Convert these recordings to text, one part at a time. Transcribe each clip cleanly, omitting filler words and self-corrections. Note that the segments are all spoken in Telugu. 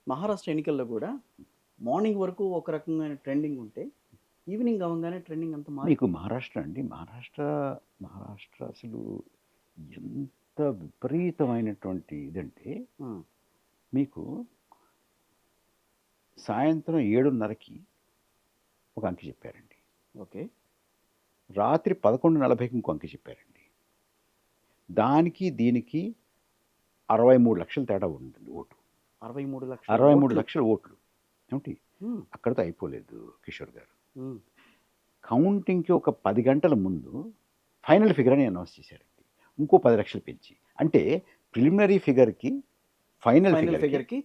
మహారాష్ట్ర ఎన్నికల్లో కూడా మార్నింగ్ వరకు ఒక రకమైన ట్రెండింగ్ ఉంటే ఈవినింగ్ అవ్వగానే ట్రెండింగ్ అంతా మీకు మారిపోయింది. మహారాష్ట్ర అండి. మహారాష్ట్ర అసలు ఎంత విపరీతమైనటువంటి ఇదంటే, ఆ! మీకు సాయంత్రం 7:30కి ఒక అంకె చెప్పారండి. ఓకే. రాత్రి 11:40కి ఇంకో అంకె చెప్పారండి. దానికి, దీనికి 63,00,000 తేడా ఉంటుంది ఓటు. 63,00,000 ఓట్లు. 63,00,000 ఓట్లు. ఏమిటి? హ్మ్. అక్కడితో అయిపోలేదు కిషోర్ గారు. హ్మ్. కౌంటింగ్‌కి ఒక 10 గంటల ముందు ఫైనల్ ఫిగర్ అని అనౌన్స్ చేశారండి. ఇంకో 10,00,000 పెంచి. అంటే ప్రిలిమినరీ ఫిగర్‌కి, ఫైనల్ ఫైనల్ ఫిగర్‌కి ఫిగర్‌కి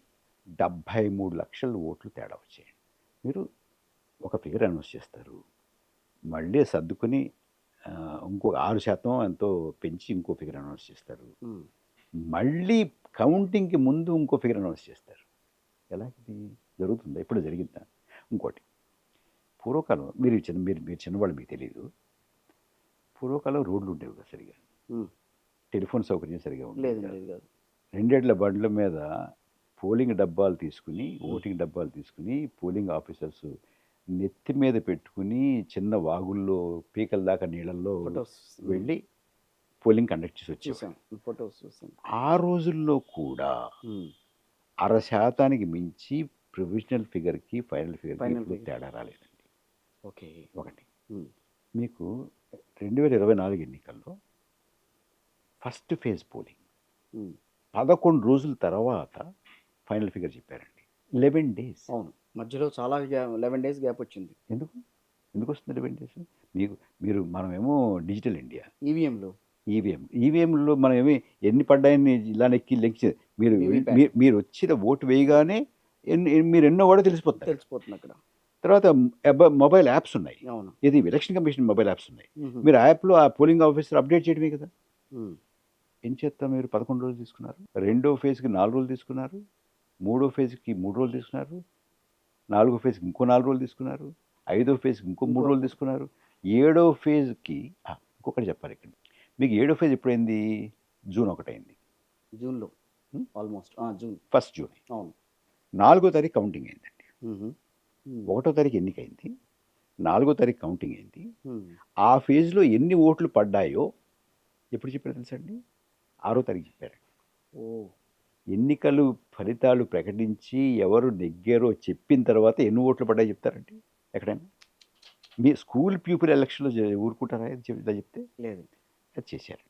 73,00,000 ఓట్లు తేడా వచ్చాయండి. మీరు ఒక ఫిగర్ అనౌన్స్ చేస్తారు. మళ్ళీ సర్దుకొని ఇంకో 6% ఎంతో పెంచి ఇంకో ఫిగర్ అనౌన్స్ చేస్తారు. హ్మ్. మళ్ళీ కౌంటింగ్‌కి ముందు ఇంకో ఫిగర్ అనౌన్స్ చేస్తారు. ఎలాగిది? జరుగుతుందా? ఎప్పుడు జరిగిందా? ఇంకోటి పూర్వకాలం మీరు చిన్నవాళ్ళు మీకు తెలీదు. పూర్వకాలం రోడ్లు ఉండేవి కాదు సరిగ్గా. హ్మ్. టెలిఫోన్ సౌకర్యం సరిగ్గా ఉండేది లేదండి. కాదు. లేదు కాదు. 2 బండ్ల మీద పోలింగ్ డబ్బాలు తీసుకుని, హ్మ్. ఓటింగ్ డబ్బాలు తీసుకుని, పోలింగ్ ఆఫీసర్స్ నెత్తి మీద పెట్టుకుని, చిన్న వాగుల్లో పీకల దాకా నీళ్ళల్లో ఫోటోస్ వెళ్ళి పోలింగ్ కండక్ట్ చేసి చూసాం. వచ్చేవాళ్ళు. ఫోటోస్ చూసాం. ఆ రోజుల్లో కూడా హ్మ్. 0.5% మించి ప్రొవిజనల్ ఫిగర్‌కి, ఫైనల్ ఫిగర్‌కి ఫైనల్ ఎప్పుడు ఫిగర్. తేడా రాలేదండి. ఓకే. ఒకటి. హ్మ్. మీకు 2024 ఎన్నికల్లో ఫస్ట్ ఫేజ్ పోలింగ్ హ్మ్. 11 రోజుల తర్వాత ఫైనల్ ఫిగర్ చెప్పారండి. 11 డేస్. అవును. మధ్యలో చాలా 11 డేస్ గ్యాప్ వచ్చింది. ఎందుకు? ఎందుకొస్తుంది 11 డేస్? మీకు మీరు మనమేమో డిజిటల్ ఇండియా. ఈవీఎంలో. ఈవీఎంలో మనమేమి ఎన్ని పడ్డాయని ఇలా లెక్కి మీరు వీవీప్యాట్ మీరొచ్చిన ఓటు వేయగానే మీరెన్నో కూడా తెలిసిపోతుంది అక్కడ. తెలిసిపోతుంది అక్కడ. తర్వాత మొబైల్ యాప్స్ ఉన్నాయి. అవును. ఇది ఎలక్షన్ కమిషన్ మొబైల్ యాప్స్ ఉన్నాయి. హుహు. మీరు ఆ యాప్‌లో ఆ పోలింగ్ ఆఫీసర్ అప్డేట్ చేయడమే కదా! హ్మ్. ఎంచేత మీరు 11 రోజులు తీసుకున్నారు? రెండో ఫేజ్‌కి 4 రోజులు తీసుకున్నారు. మూడో ఫేజ్‌కి 3 రోజులు తీసుకున్నారు. నాలుగో ఫేజ్‌కి ఇంకో 4 రోజులు తీసుకున్నారు. ఐదో ఫేజ్‌కి ఇంకో 3 ఇంకో రోజులు తీసుకున్నారు. ఏడో ఫేజ్‌కి ఇంకొకటి చెప్పాలి ఇక్కడ. మీకు ఏడో ఫేజ్ ఎప్పుడైంది? జూన్ 1 అయింది. జూన్‌లో హ్మ్. ఆల్‌మోస్ట్. జూన్. First June. అవును. 4 తారీఖు కౌంటింగ్ అయిందండి. హుహు. హ్మ్. 1 తారీఖు ఎన్నికయింది. 4 తారీఖు కౌంటింగ్ అయింది. హ్మ్. ఆ ఫేజ్‌లో ఎన్ని ఓట్లు పడ్డాయో ఎప్పుడు చెప్పారో తెలుసా అండి? 6 తారీఖు చెప్పారు. ఓహ్! ఎన్నికలు ఫలితాలు ప్రకటించి ఎవరు నెగ్గారో చెప్పిన తర్వాత ఎన్ని ఓట్లు పడ్డాయో చెప్తారండి ఎక్కడైనా? మీ స్కూల్ ప్యూపిల్ ఎలక్షన్‌లో ఊరుకుంటారా? ఇది ఇలా చెప్తే? లేదు. అది చేశారు.